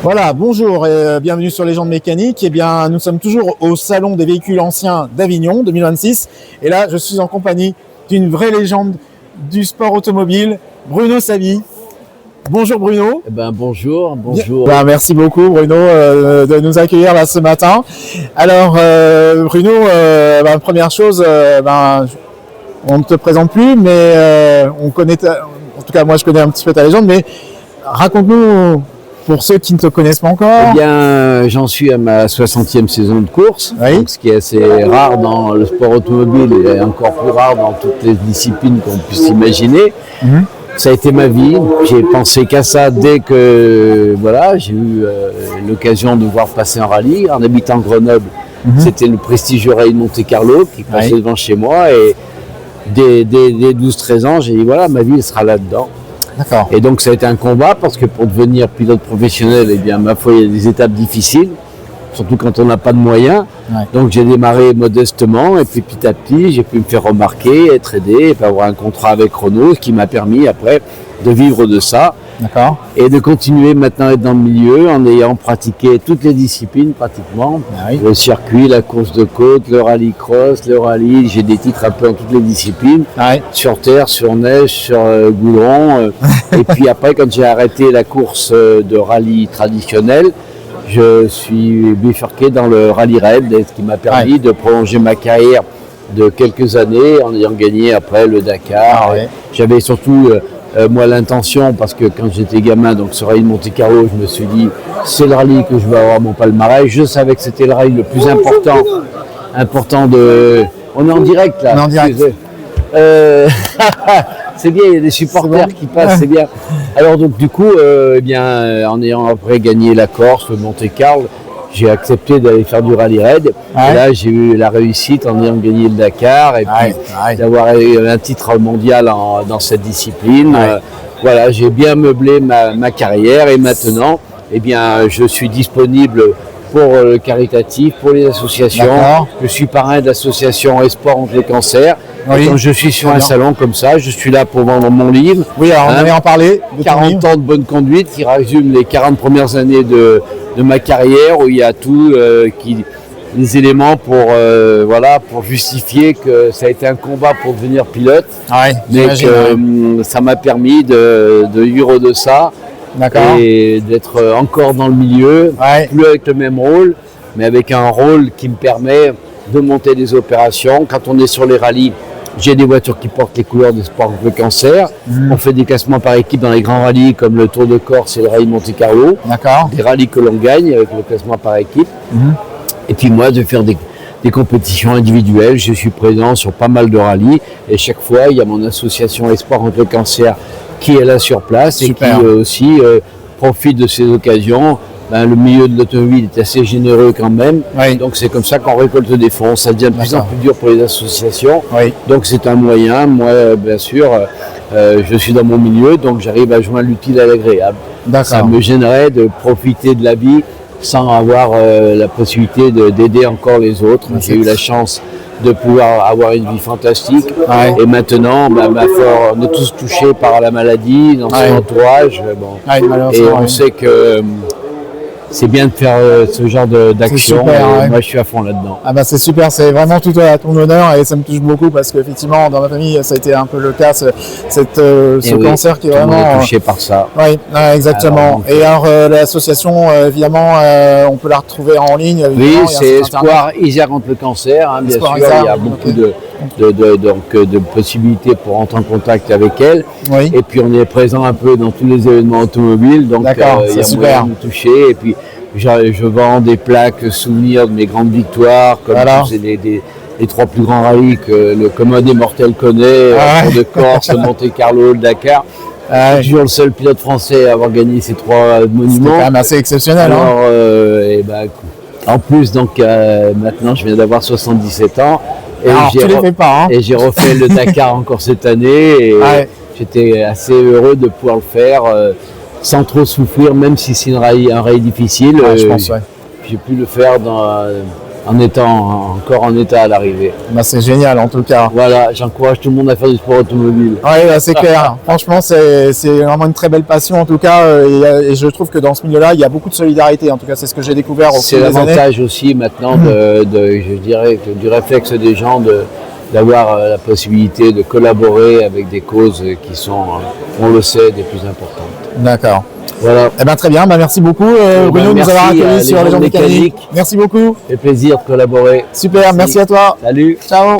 Voilà, bonjour et bienvenue sur Légendes Mécaniques. Eh bien, nous sommes toujours au Salon des véhicules anciens d'Avignon 2026. Et là, je suis en compagnie d'une vraie légende du sport automobile, Bruno Savy. Bonjour Bruno. Bonjour. Merci beaucoup Bruno de nous accueillir là ce matin. Alors Bruno, première chose, on ne te présente plus, mais on connaît, en tout cas moi je connais un petit peu ta légende, mais raconte-nous, pour ceux qui ne te connaissent pas encore. Eh bien, j'en suis à ma 60e saison de course, oui. Donc, ce qui est assez rare dans le sport automobile et encore plus rare dans toutes les disciplines qu'on puisse imaginer. Ça a été ma vie, j'ai pensé qu'à ça dès que j'ai eu l'occasion de voir passer un rallye. En habitant Grenoble, c'était le prestigieux rallye de Monte-Carlo qui passait devant chez moi, et dès 12-13 ans, j'ai dit voilà, ma vie elle sera là-dedans. D'accord. Et donc ça a été un combat, parce que pour devenir pilote professionnel, eh bien ma foi, il y a des étapes difficiles, surtout quand on n'a pas de moyens. Donc j'ai démarré modestement, et puis petit à petit j'ai pu me faire remarquer, être aidé, et puis avoir un contrat avec Renault, ce qui m'a permis après de vivre de ça. D'accord. Et de continuer maintenant à être dans le milieu en ayant pratiqué toutes les disciplines pratiquement. Le circuit, la course de côte, le rallycross, le rallye, j'ai des titres un peu dans toutes les disciplines, sur terre, sur neige, sur goudron. Et puis après, quand j'ai arrêté la course de rallye traditionnelle, je suis bifurqué dans le rallye raid, ce qui m'a permis de prolonger ma carrière de quelques années en ayant gagné après le Dakar. J'avais surtout moi l'intention, parce que quand j'étais gamin, donc ce rallye de Monte-Carlo, je me suis dit c'est le rallye que je vais avoir mon palmarès. Je savais que c'était le rallye le plus important de... On est en direct là. On est en direct. C'est bien, il y a des supporters qui passent, c'est bien. Alors donc du coup, en ayant après gagné la Corse, le Monte-Carlo, j'ai accepté d'aller faire du rallye raid. Et là, j'ai eu la réussite en ayant gagné le Dakar, et puis d'avoir eu un titre mondial dans cette discipline. Voilà, j'ai bien meublé ma carrière, et maintenant, je suis disponible pour le caritatif, pour les associations. Je suis parrain d'association Espoir contre le cancer. Et quand je suis sur un salon comme ça, je suis là pour vendre mon livre. Oui, alors on allait en parler. 40 ans de bonne conduite, qui résume les 40 premières années de ma carrière, où il y a tout, les éléments pour justifier que ça a été un combat pour devenir pilote. Mais que ça m'a permis de vivre de ça. Et d'être encore dans le milieu, plus avec le même rôle, mais avec un rôle qui me permet de monter des opérations. Quand on est sur les rallyes, j'ai des voitures qui portent les couleurs des sports contre le cancer. On fait des classements par équipe dans les grands rallyes comme le Tour de Corse et le rallye Monte-Carlo. Des rallyes que l'on gagne avec le classement par équipe. Et puis moi, de faire des compétitions individuelles. Je suis présent sur pas mal de rallyes, et chaque fois, il y a mon association Espoir contre le cancer qui est là sur place. Super. Et qui aussi profite de ces occasions. Le milieu de l'automobile est assez généreux quand même, donc c'est comme ça qu'on récolte des fonds. Ça devient de plus en plus dur pour les associations, donc c'est un moyen. Moi, bien sûr, je suis dans mon milieu, donc j'arrive à joindre l'utile à l'agréable. Ça me gênerait de profiter de la vie sans avoir la possibilité d'aider encore les autres. J'ai eu la chance de pouvoir avoir une vie fantastique, et maintenant, on est tous touchés par la maladie dans son entourage. Et on sait que c'est bien de faire ce genre d'action. Moi, je suis à fond là-dedans. C'est super, c'est vraiment tout à ton honneur, et ça me touche beaucoup, parce qu'effectivement, dans ma famille, ça a été un peu le cas, ce cancer qui est vraiment touché par ça. Oui, exactement. Alors, l'association, évidemment, on peut la retrouver en ligne. Oui, c'est Espoir Isère contre le cancer, bien sûr. Il y a beaucoup de possibilités pour entrer en contact avec elle. Et puis on est présent un peu dans tous les événements automobiles, donc il y a moyen de me toucher. Et puis je vends des plaques souvenirs de mes grandes victoires, comme les trois plus grands rallyes que le commun des mortels connaît, le Tour de Corse, le Monte-Carlo, le Dakar. Je suis toujours le seul pilote français à avoir gagné ces trois monuments. C'est quand même assez exceptionnel. Alors, en plus, donc maintenant je viens d'avoir 77 ans. Et j'ai refait le Dakar encore cette année, et j'étais assez heureux de pouvoir le faire sans trop souffrir, même si c'est un rallye difficile. Je pense, j'ai pu le faire en étant encore en état à l'arrivée. Bah, c'est génial en tout cas. Voilà, j'encourage tout le monde à faire du sport automobile. Oui, bah, c'est clair. Franchement, c'est vraiment une très belle passion en tout cas. Et je trouve que dans ce milieu-là, il y a beaucoup de solidarité. En tout cas, c'est ce que j'ai découvert au C'est fil des années. l'avantage aussi maintenant je dirais, du réflexe des gens d'avoir la possibilité de collaborer avec des causes qui sont, on le sait, des plus importantes. D'accord. Voilà. Eh ben, très bien. Bah, merci beaucoup Bruno de nous avoir accueillis sur les gens mécaniques. Merci beaucoup. C'est plaisir de collaborer. Super, merci à toi. Salut. Ciao.